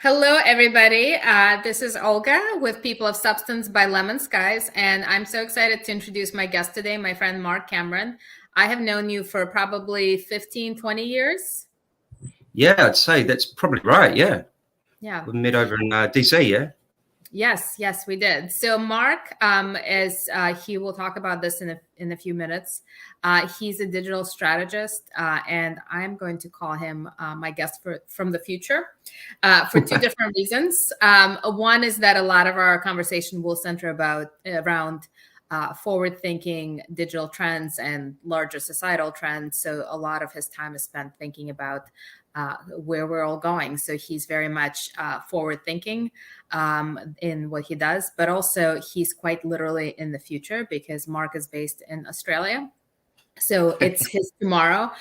Hello, everybody. This is Olga with People of Substance by Lemon Skies, and I'm so excited to introduce my guest today, my friend Mark Cameron. I have known you for probably 15, 20 years. Yeah, I'd say that's probably right. Yeah. Yeah. We met over in DC, yeah? Yes, we did. So Mark he will talk about this in a few minutes. He's a digital strategist, and I'm going to call him my guest from the future for two different reasons. One is that a lot of our conversation will center around forward-thinking digital trends and larger societal trends. So a lot of his time is spent thinking about where we're all going. So he's very much forward-thinking in what he does, but also he's quite literally in the future because Mark is based in Australia. So it's his tomorrow.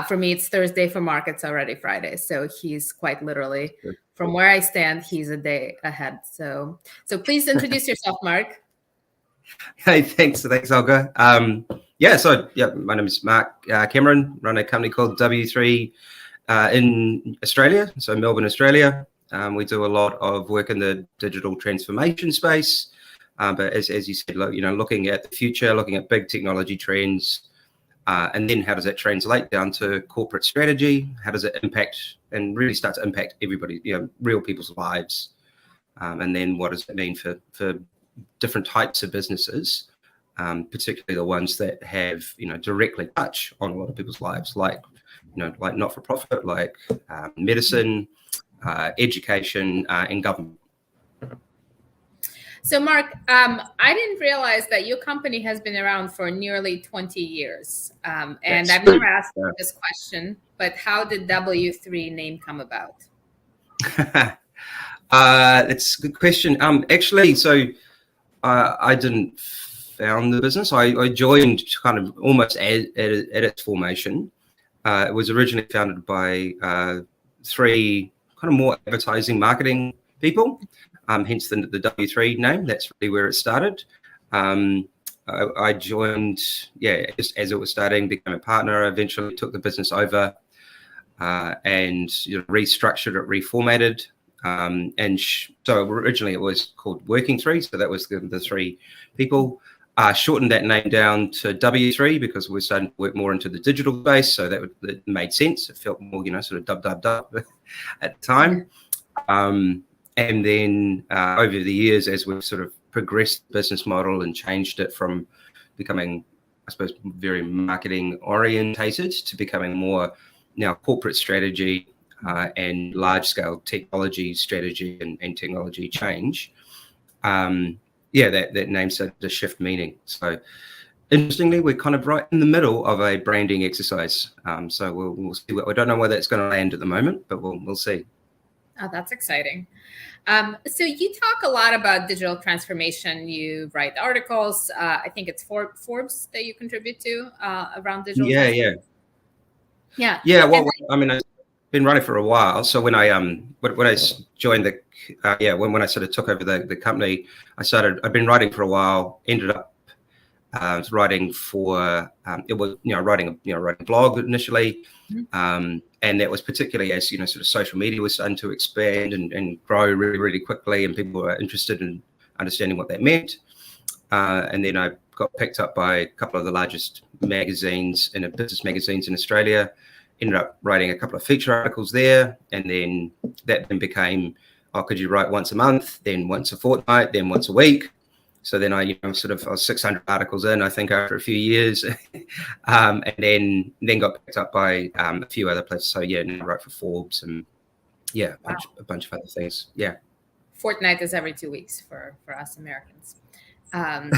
For me, it's Thursday. For Mark, it's already Friday. So he's quite literally, from where I stand, he's a day ahead. So please introduce yourself, Mark. Hey, thanks, Olga. My name is Mark Cameron. Run a company called W3 in Australia, so Melbourne, Australia. We do a lot of work in the digital transformation space, but as you said, looking at the future, looking at big technology trends, and then how does that translate down to corporate strategy? How does it impact and really start to impact everybody, real people's lives? And then what does it mean for different types of businesses, particularly the ones that have, directly touch on a lot of people's lives, like not-for-profit, like medicine, education, and government. So, Mark, I didn't realize that your company has been around for nearly 20 years. And I've never asked you this question, but how did W3 name come about? That's a good question. Actually, so I didn't found the business. I joined kind of almost at its formation. It was originally founded by three kind of more advertising marketing people, hence the W3 name. That's really where it started. I joined, just as it was starting, became a partner, eventually took the business over and restructured it, reformatted. So originally it was called Working Three. So that was the three people. Shortened that name down to W3 because we're starting to work more into the digital space. So that made sense. It felt more, sort of dub at the time. And then over the years, as we've sort of progressed the business model and changed it from becoming, I suppose, very marketing orientated to becoming more now corporate strategy and large scale technology strategy and technology change. That name started to shift meaning. So interestingly, we're kind of right in the middle of a branding exercise. So we'll see. We don't know where that's going to land at the moment, but we'll see. Oh, that's exciting. So you talk a lot about digital transformation. You write articles. I think it's Forbes that you contribute to around digital transformation. Yeah. Well, I've been running for a while. So when I joined when I sort of took over the company, I've been writing for a while, ended up writing for writing a blog initially. And that was particularly as sort of social media was starting to expand and grow really, really quickly, and people were interested in understanding what that meant. And then I got picked up by a couple of the largest magazines and business magazines in Australia. Ended up writing a couple of feature articles there, and then that then became, could you write once a month, then once a fortnight, then once a week? So then I was 600 articles in, I think, after a few years, and then got picked up by a few other places. So now I write for Forbes and a bunch of other things. Yeah. Fortnight is every 2 weeks for us Americans. But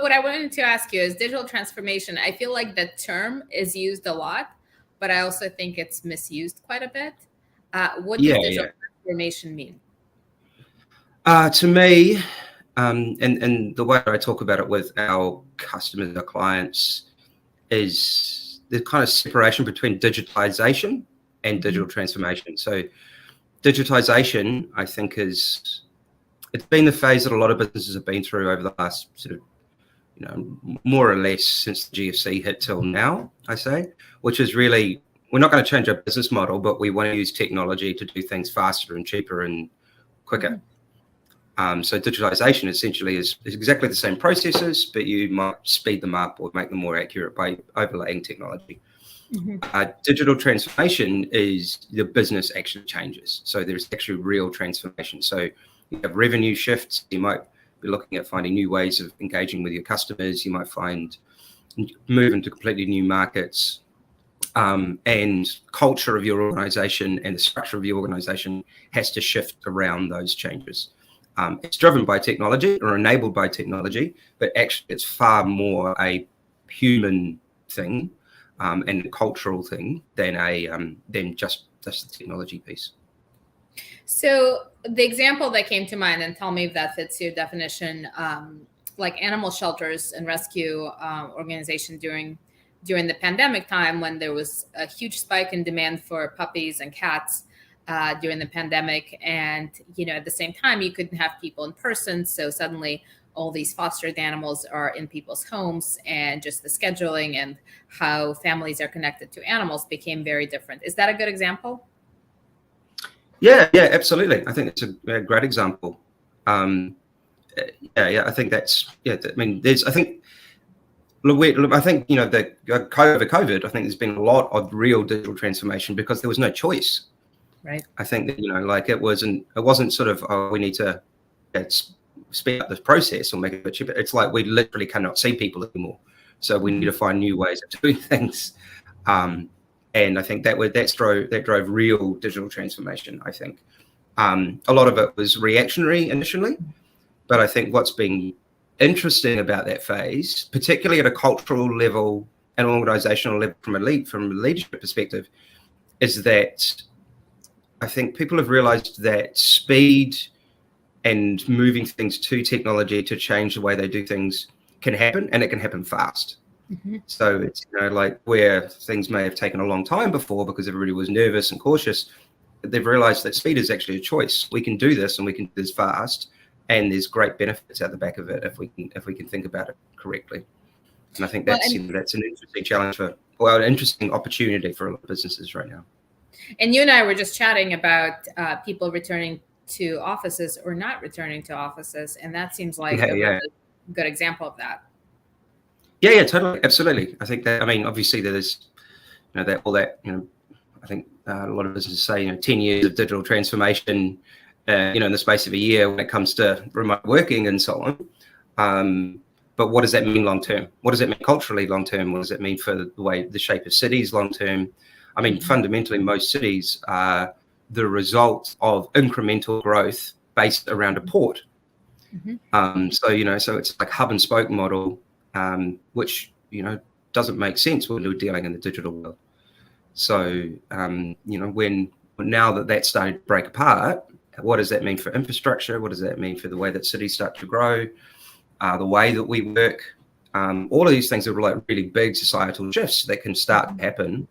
what I wanted to ask you is digital transformation. I feel like the term is used a lot, but I also think it's misused quite a bit. What does digital transformation mean? To me, and the way I talk about it with our customers, our clients, is the kind of separation between digitization and digital transformation. So digitization, I think, it's been the phase that a lot of businesses have been through over the last sort of, more or less since the GFC hit till now, I say, which is really we're not going to change our business model, but we want to use technology to do things faster and cheaper and quicker. So digitalization essentially is exactly the same processes, but you might speed them up or make them more accurate by overlaying technology. Digital transformation is the business actually changes. So there's actually real transformation. So you have revenue shifts. You might be looking at finding new ways of engaging with your customers. You might move into completely new markets. And culture of your organization and the structure of your organization has to shift around those changes. It's driven by technology or enabled by technology, but actually it's far more a human thing and a cultural thing than just the technology piece. So the example that came to mind, and tell me if that fits your definition, like animal shelters and rescue organization during the pandemic time, when there was a huge spike in demand for puppies and cats during the pandemic. And, at the same time, you couldn't have people in person. So suddenly all these fostered animals are in people's homes, and just the scheduling and how families are connected to animals became very different. Is that a good example? Yeah, absolutely. I think it's a great example. I think that's, I mean, I think, that COVID, I think there's been a lot of real digital transformation because there was no choice. Right. I think that, it wasn't sort of, oh, we need to speed up this process or make it a bit cheaper. It's like we literally cannot see people anymore. So we need to find new ways of doing things. And I think that drove real digital transformation, I think. A lot of it was reactionary initially, but I think what's been interesting about that phase, particularly at a cultural level and organizational level from a leadership perspective, is that I think people have realized that speed and moving things to technology to change the way they do things can happen, and it can happen fast. So it's like where things may have taken a long time before because everybody was nervous and cautious, they've realized that speed is actually a choice. We can do this and we can do this fast, and there's great benefits out the back of it if we can think about it correctly. And I think that's an interesting challenge an interesting opportunity for a lot of businesses right now. And you and I were just chatting about people returning to offices or not returning to offices, and that seems like a really good example of that. Yeah, totally, absolutely. I think that, obviously there's, I think a lot of businesses say, 10 years of digital transformation, in the space of a year when it comes to remote working and so on. But what does that mean long term? What does it mean culturally long term? What does it mean for the shape of cities long term? Fundamentally, most cities are the result of incremental growth based around a port. So it's like hub and spoke model, which, doesn't make sense when we're dealing in the digital world. So, when now that's starting to break apart, what does that mean for infrastructure? What does that mean for the way that cities start to grow, the way that we work? All of these things are like really big societal shifts that can start to happen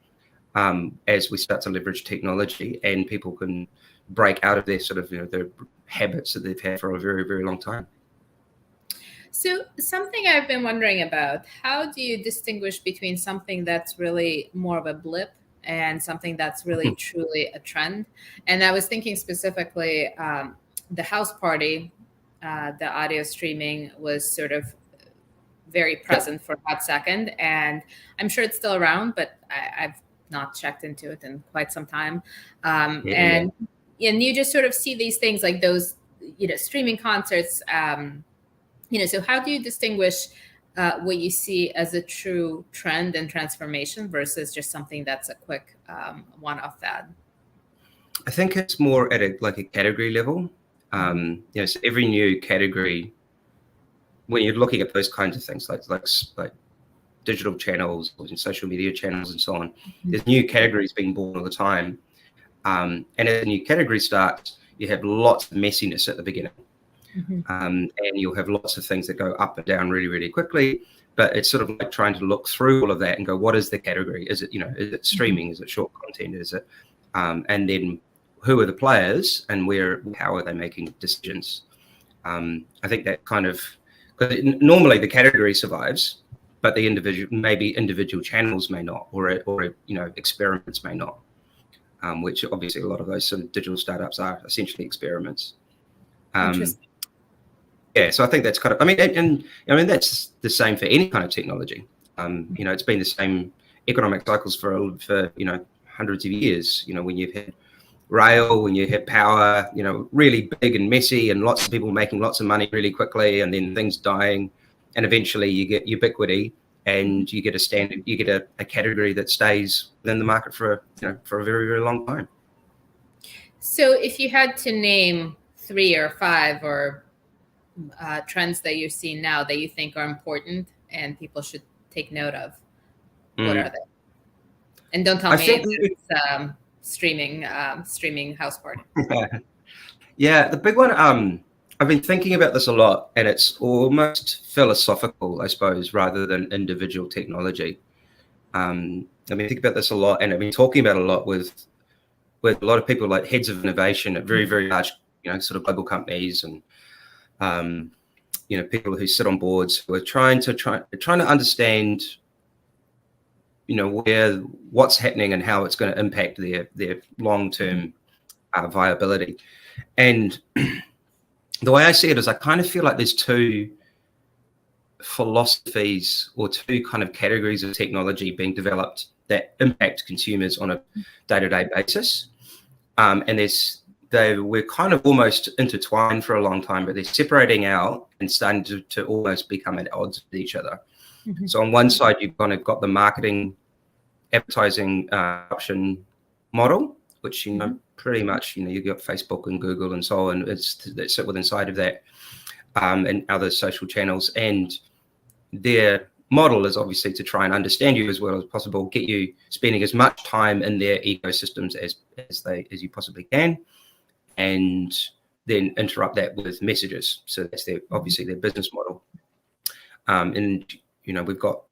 as we start to leverage technology, and people can break out of their sort of, their habits that they've had for a very, very long time. So something I've been wondering about, how do you distinguish between something that's really more of a blip and something that's really truly a trend? And I was thinking specifically, the house party, the audio streaming was sort of very present for a hot second. And I'm sure it's still around, but I've not checked into it in quite some time. And you just sort of see these things like those, streaming concerts. So how do you distinguish what you see as a true trend and transformation versus just something that's a quick one-off fad? I think it's more at a category level. So every new category, when you're looking at those kinds of things, like digital channels and social media channels and so on, there's new categories being born all the time. And as a new category starts, you have lots of messiness at the beginning. And you'll have lots of things that go up and down really, really quickly. But it's sort of like trying to look through all of that and go, what is the category? Is it, is it streaming? Is it short content? Is it, and then who are the players and how are they making decisions? I think that kind of, because normally the category survives, but the individual channels may not, or experiments may not, which obviously a lot of those sort of digital startups are essentially experiments. Interesting. Yeah, so I think that's kind of, that's the same for any kind of technology. It's been the same economic cycles for hundreds of years. When you've had rail, when you had power, really big and messy, and lots of people making lots of money really quickly, and then things dying, and eventually you get ubiquity, and you get a standard, you get a category that stays within the market for a very, very long time. So if you had to name 3 or 5 or trends that you're seeing now that you think are important and people should take note of, what are they? And don't tell me it's streaming house party. Yeah, the big one, I've been thinking about this a lot, and it's almost philosophical, I suppose, rather than individual technology. I've been thinking about this a lot, and I've been talking about it a lot with a lot of people, like heads of innovation at very, very large, sort of global companies, and people who sit on boards who are trying to understand, what's happening and how it's going to impact their long-term viability. And the way I see it is, I kind of feel like there's 2 philosophies or 2 kind of categories of technology being developed that impact consumers on a day-to-day basis. And we're kind of almost intertwined for a long time, but they're separating out and starting to almost become at odds with each other. Mm-hmm. So on one side, you've kind of got the marketing, advertising option model, which, pretty much, you've got Facebook and Google and so on. That sit within inside of that, and other social channels. And their model is obviously to try and understand you as well as possible, get you spending as much time in their ecosystems as you possibly can, and then interrupt that with messages. So that's obviously their business model. And we've got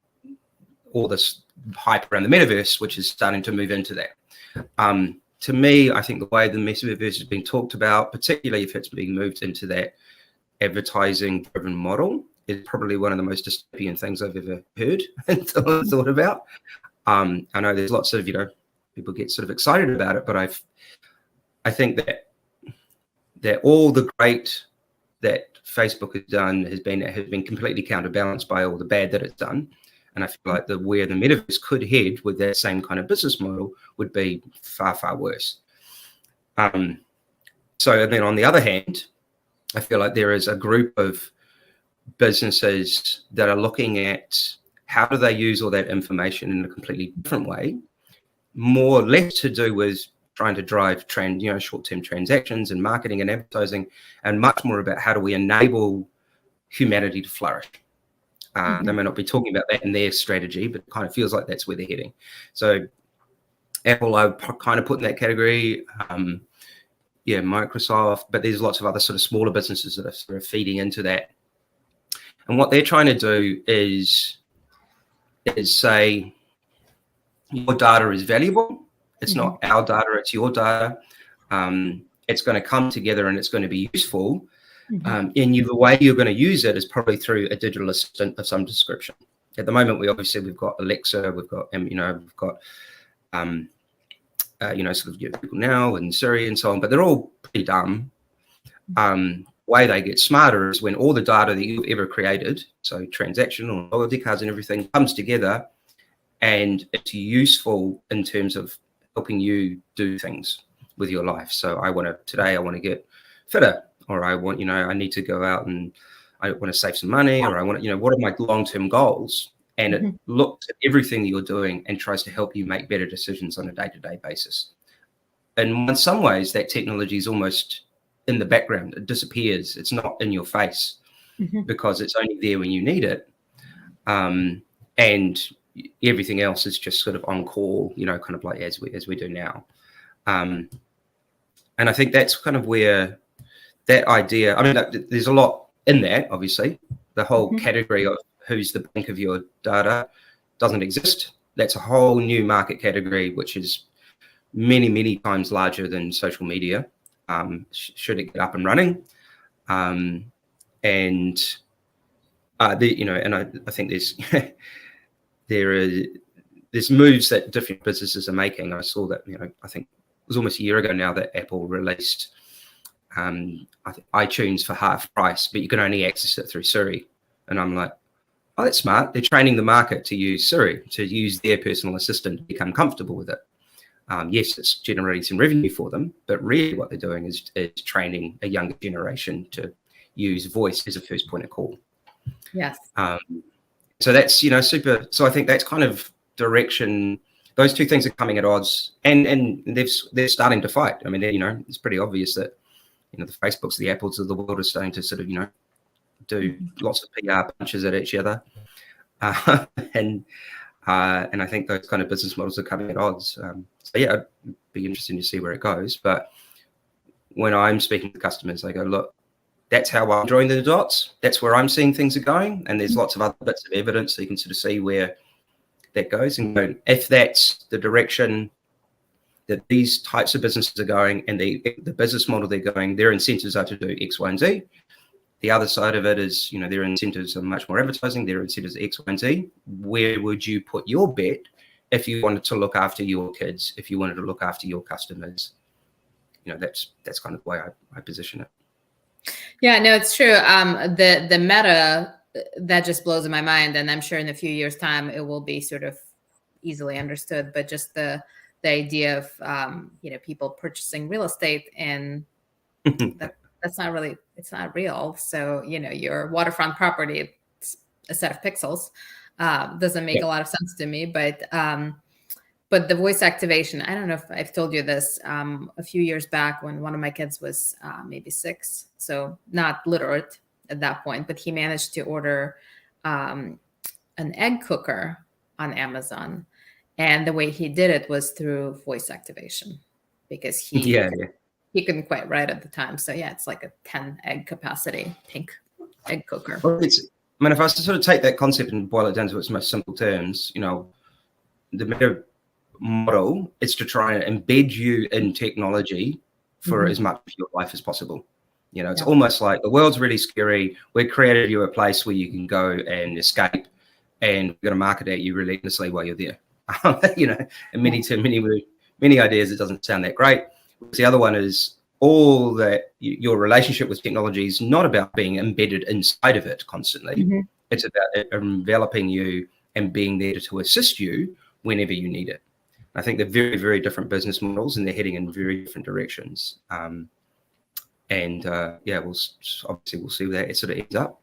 all this hype around the metaverse, which is starting to move into that. To me, I think the way the metaverse is being talked about, particularly if it's being moved into that advertising-driven model, is probably one of the most dystopian things I've ever heard and thought about. I know there's lots of, people get sort of excited about it, but I think that all the great that Facebook has done has been completely counterbalanced by all the bad that it's done. And I feel like where the metaverse could head with that same kind of business model would be far, far worse. So then on the other hand, I feel like there is a group of businesses that are looking at how do they use all that information in a completely different way, less to do with trying to drive short-term transactions and marketing and advertising, and much more about how do we enable humanity to flourish. They may not be talking about that in their strategy, but it kind of feels like that's where they're heading. So Apple, I kind of put in that category. Microsoft, but there's lots of other sort of smaller businesses that are sort of feeding into that. And what they're trying to do is say, your data is valuable. It's not our data, it's your data. It's going to come together and it's going to be useful. And the way you're going to use it is probably through a digital assistant of some description. At the moment, we've got Alexa, we've got sort of Google Now and Siri and so on, but they're all pretty dumb. Way they get smarter is when all the data that you've ever created, so transactional, loyalty cards and everything, comes together, and it's useful in terms of helping you do things with your life. So today I want to get fitter, or I need to go out and I want to save some money, or I want what are my long-term goals? And it looks at everything that you're doing and tries to help you make better decisions on a day-to-day basis. And in some ways, that technology is almost in the background. It disappears. It's not in your face because it's only there when you need it. And everything else is just sort of on call, kind of like as we do now. And I think that's kind of where that idea, there's a lot in that, obviously. The whole category of who's the bank of your data doesn't exist. That's a whole new market category, which is many, many times larger than social media, should it get up and running. And I think there's there's moves that different businesses are making. I saw that, I think it was almost a year ago now that Apple released I think iTunes for half price, but you can only access it through Siri. And I'm like, oh, that's smart. They're training the market to use Siri, to use their personal assistant, to become comfortable with it. Yes, it's generating some revenue for them, but really what they're doing is training a younger generation to use voice as a first point of call. Yes. So that's, super. So I think that's kind of direction. Those two things are coming at odds, and they're starting to fight. I mean, it's pretty obvious that, the Facebooks, the Apples of the world are starting to sort of, do lots of PR punches at each other. And I think those kind of business models are coming at odds. So yeah, it'd be interesting to see where it goes. But when I'm speaking to customers, I go, look, that's how I'm drawing the dots. That's where I'm seeing things are going. And there's lots of other bits of evidence so you can sort of see where that goes. And go, if that's the direction that these types of businesses are going, and the business model they're going, their incentives are to do X, Y, and Z. The other side of it is, their incentives are much more advertising, their incentives are X, Y, and Z. Where would you put your bet if you wanted to look after your kids, if you wanted to look after your customers? That's kind of the way I position it. Yeah, no, it's true. The meta, that just blows in my mind. And I'm sure in a few years' time, it will be sort of easily understood. But just the idea of, people purchasing real estate, and that's not really, it's not real. So, your waterfront property, it's a set of pixels, doesn't make a lot of sense to me. But the voice activation, I don't know if I've told you this, a few years back when one of my kids was maybe 6, so not literate at that point, but he managed to order an egg cooker on Amazon. And the way he did it was through voice activation, because he couldn't quite write at the time. So yeah, it's like a 10 egg capacity pink egg cooker. Well, if I was to sort of take that concept and boil it down to its most simple terms, the meta model is to try and embed you in technology for as much of your life as possible. It's almost like the world's really scary. We've created you a place where you can go and escape, and we're going to market at you relentlessly while you're there. And many ideas, it doesn't sound that great. The other one is all that your relationship with technology is not about being embedded inside of it constantly. It's about enveloping you and being there to assist you whenever you need it. I think they're very, very different business models, and they're heading in very different directions. We'll see where that sort of ends up.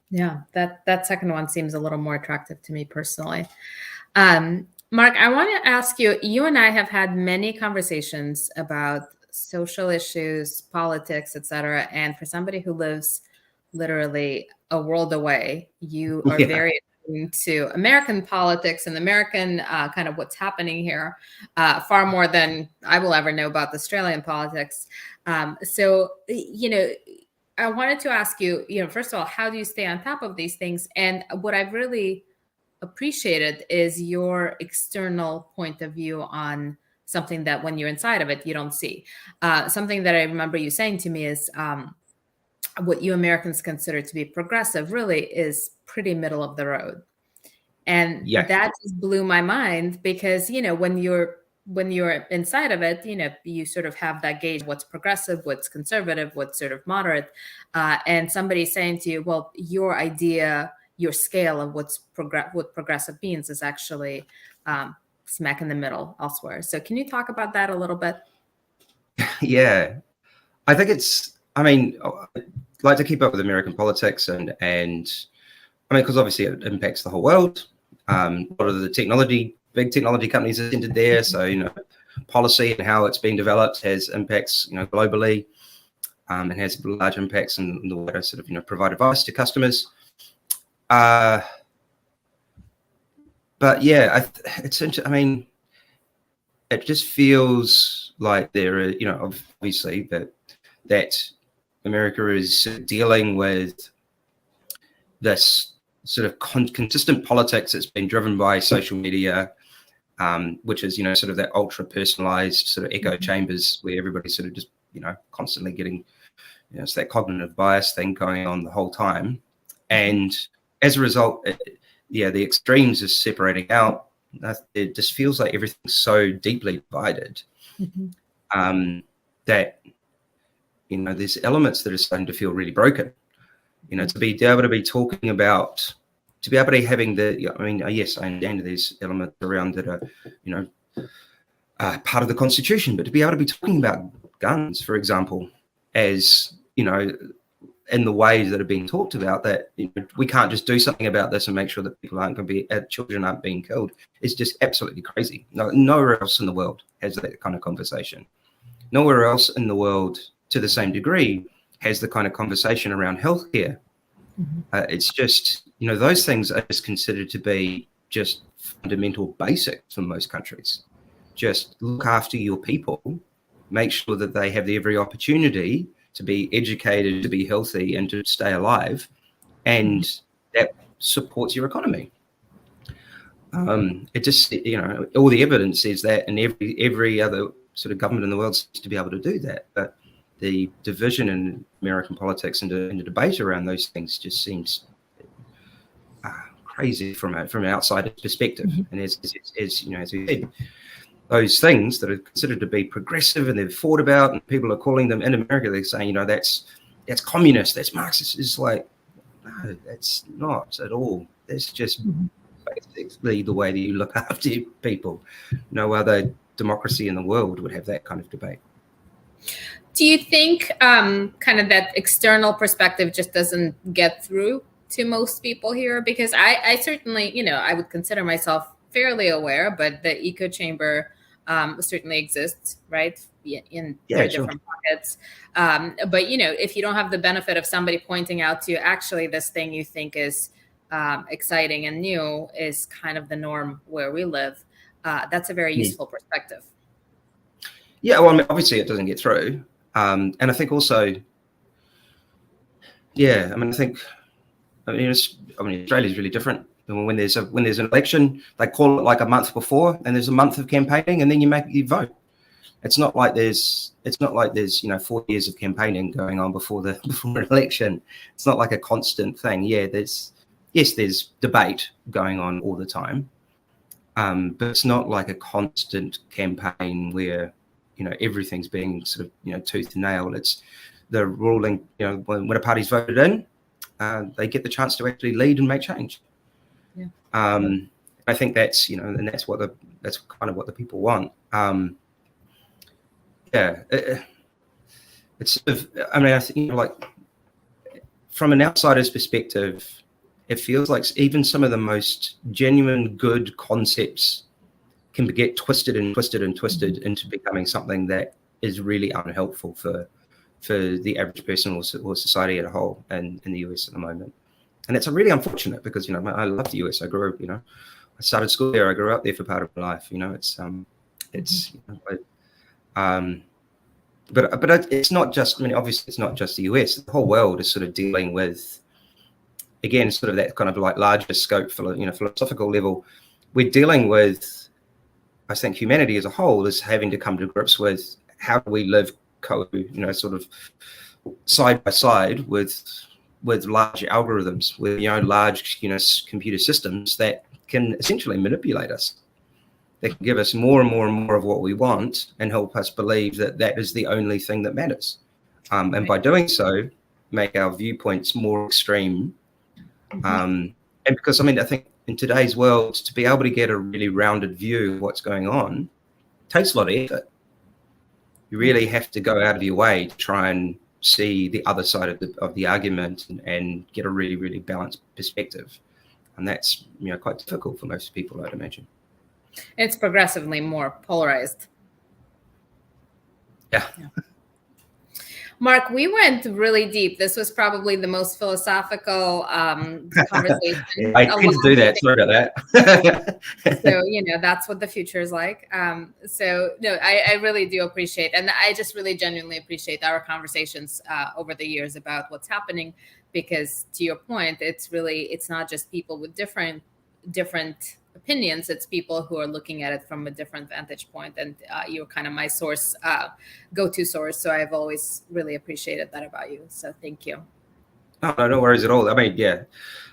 Yeah, that second one seems a little more attractive to me personally. Mark, I want to ask you, you and I have had many conversations about social issues, politics, etc. And for somebody who lives literally a world away, you are very attuned to American politics and American kind of what's happening here, far more than I will ever know about the Australian politics. So, I wanted to ask you, first of all, how do you stay on top of these things? And what I've really appreciated is your external point of view on something that when you're inside of it, you don't see. Something that I remember you saying to me is what you Americans consider to be progressive really is pretty middle of the road. And that just blew my mind, because, when you're inside of it, you sort of have that gauge, what's progressive, what's conservative, what's sort of moderate. And somebody saying to you, well, your idea, your scale of what progressive means is actually smack in the middle elsewhere. So can you talk about that a little bit? Yeah, I think I like to keep up with American politics and because obviously it impacts the whole world. A lot of the big technology companies are centered there. So, policy and how it's being developed has impacts, globally, and has large impacts in the way to sort of, provide advice to customers. But yeah, it's interesting. It just feels like there are, obviously that America is dealing with this sort of consistent politics that's been driven by social media, which is, sort of that ultra personalized sort of echo chambers where everybody's sort of just, constantly getting, it's that cognitive bias thing going on the whole time. And as a result, the extremes are separating out. It just feels like everything's so deeply divided that, there's elements that are starting to feel really broken. To be able to be talking about, to be able to having yes, I understand there's elements around that are, part of the Constitution, but to be able to be talking about guns, for example, as, in the ways that are being talked about, that we can't just do something about this and make sure that children aren't being killed, is just absolutely crazy. Nowhere else in the world has that kind of conversation. Nowhere else in the world, to the same degree, has the kind of conversation around healthcare. It's just, those things are just considered to be just fundamental basics for most countries. Just look after your people, make sure that they have every opportunity to be educated, to be healthy, and to stay alive, and that supports your economy. It just, all the evidence is that, and every other sort of government in the world seems to be able to do that. But the division in American politics and the debate around those things just seems crazy from an outsider's perspective. And as we said, those things that are considered to be progressive and they've fought about, and people are calling them in America, they're saying, that's communist, that's Marxist. It's like, no, that's not at all. That's just basically the way that you look after people. No other democracy in the world would have that kind of debate. Do you think kind of that external perspective just doesn't get through to most people here? Because I certainly, I would consider myself fairly aware, but the echo chamber certainly exists, right? In different pockets. But, if you don't have the benefit of somebody pointing out to you, actually, this thing you think is exciting and new is kind of the norm where we live, that's a very useful perspective. Yeah, well, obviously it doesn't get through. And I think also, Australia's really different. When there's an election, they call it like a month before, and there's a month of campaigning, and then you vote. It's not like there's 4 years of campaigning going on before an election. It's not like a constant thing. Yeah, there's debate going on all the time, but it's not like a constant campaign where everything's being sort of tooth and nail. It's the ruling. When a party's voted in, they get the chance to actually lead and make change. Yeah. I think that's and that's kind of what the people want. It's sort of, I think like from an outsider's perspective, it feels like even some of the most genuine good concepts can get twisted into becoming something that is really unhelpful for the average person or society as a whole in the US at the moment. And it's really unfortunate because, I love the US. I grew up, I started school there. I grew up there for part of my life. But it's not just, obviously it's not just the US. The whole world is sort of dealing with, again, sort of that kind of like larger scope, philosophical level. We're dealing with, I think humanity as a whole is having to come to grips with how do we live sort of side by side with large algorithms, with large computer systems that can essentially manipulate us. They can give us more and more and more of what we want and help us believe that is the only thing that matters. And by doing so, make our viewpoints more extreme. And because I think in today's world, to be able to get a really rounded view of what's going on takes a lot of effort. You really have to go out of your way to try and see the other side of the argument and get a really, really balanced perspective. And that's quite difficult for most people, I'd imagine. It's progressively more polarized. Yeah. Mark, we went really deep. This was probably the most philosophical conversation. Yeah, I tend to do that. Sorry about that. So, that's what the future is like. I really do appreciate, and I just really genuinely appreciate our conversations over the years about what's happening, because to your point, it's not just people with different opinions. It's people who are looking at it from a different vantage point, and you're kind of my go-to source. So I've always really appreciated that about you. So thank you. No, no worries at all. I mean, yeah,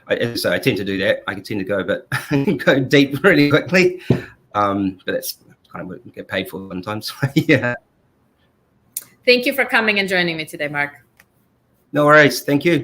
as I say, I tend to do that. I can tend to go a bit go deep really quickly, but that's kind of what we get paid for sometimes. Yeah. Thank you for coming and joining me today, Mark. No worries. Thank you.